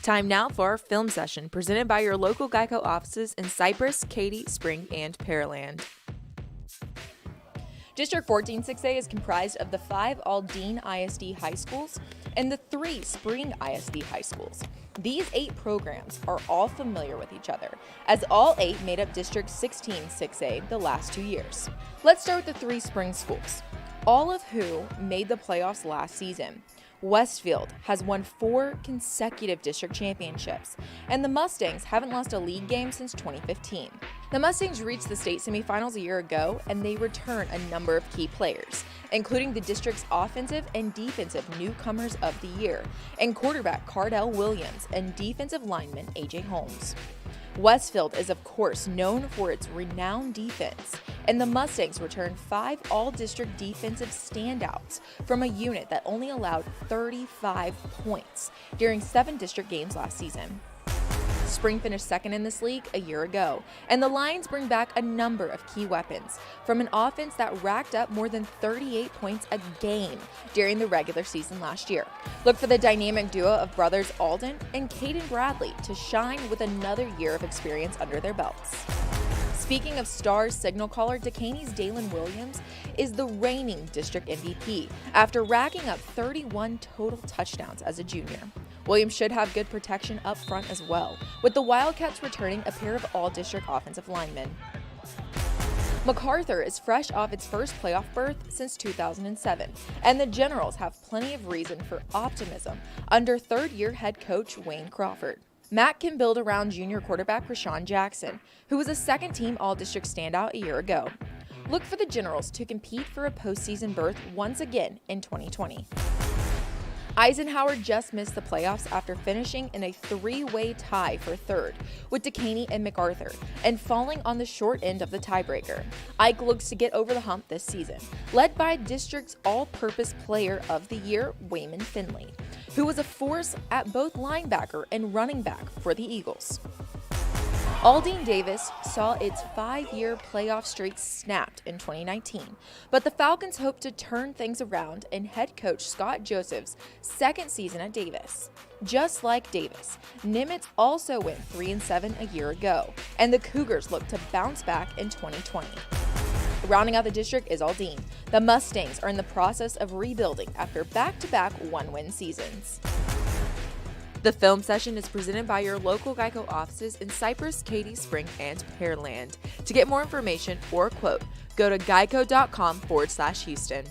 Time now for our film session, presented by your local Geico offices in Cypress, Katy, Spring, and Pearland. District 14 6A is comprised of the 5 Aldine ISD high schools and the 3 Spring ISD high schools. These 8 programs are all familiar with each other, as all 8 made up District 16 6A the last 2 years. Let's start with the 3 Spring schools, all of who made the playoffs last season. Westfield has won 4 consecutive district championships, and the Mustangs haven't lost a league game since 2015. The Mustangs reached the state semifinals a year ago, and they return a number of key players, including the district's offensive and defensive newcomers of the year, and quarterback Cardell Williams and defensive lineman AJ Holmes. Westfield is, of course, known for its renowned defense, and the Mustangs returned 5 all-district defensive standouts from a unit that only allowed 35 points during 7 district games last season. Spring finished second in this league a year ago, and the Lions bring back a number of key weapons from an offense that racked up more than 38 points a game during the regular season last year. Look for the dynamic duo of brothers Alden and Caden Bradley to shine with another year of experience under their belts. Speaking of Stars signal caller, Dekaney's Dalen Williams is the reigning district MVP after racking up 31 total touchdowns as a junior. Williams should have good protection up front as well, with the Wildcats returning a pair of all-district offensive linemen. MacArthur is fresh off its first playoff berth since 2007, and the Generals have plenty of reason for optimism under third-year head coach Wayne Crawford. Matt can build around junior quarterback Rashawn Jackson, who was a second-team all-district standout a year ago. Look for the Generals to compete for a postseason berth once again in 2020. Eisenhower just missed the playoffs after finishing in a 3-way tie for third with Dekaney and MacArthur and falling on the short end of the tiebreaker. Ike looks to get over the hump this season, led by district's all-purpose player of the year, Wayman Finley, who was a force at both linebacker and running back for the Eagles. Aldine Davis saw its 5-year playoff streak snapped in 2019, but the Falcons hope to turn things around in head coach Scott Joseph's second season at Davis. Just like Davis, Nimitz also went 3-7 a year ago, and the Cougars look to bounce back in 2020. Rounding out the district is Aldine. The Mustangs are in the process of rebuilding after back-to-back 1-win seasons. The film session is presented by your local Geico offices in Cypress, Katy, Spring, and Pearland. To get more information or a quote, go to geico.com/Houston.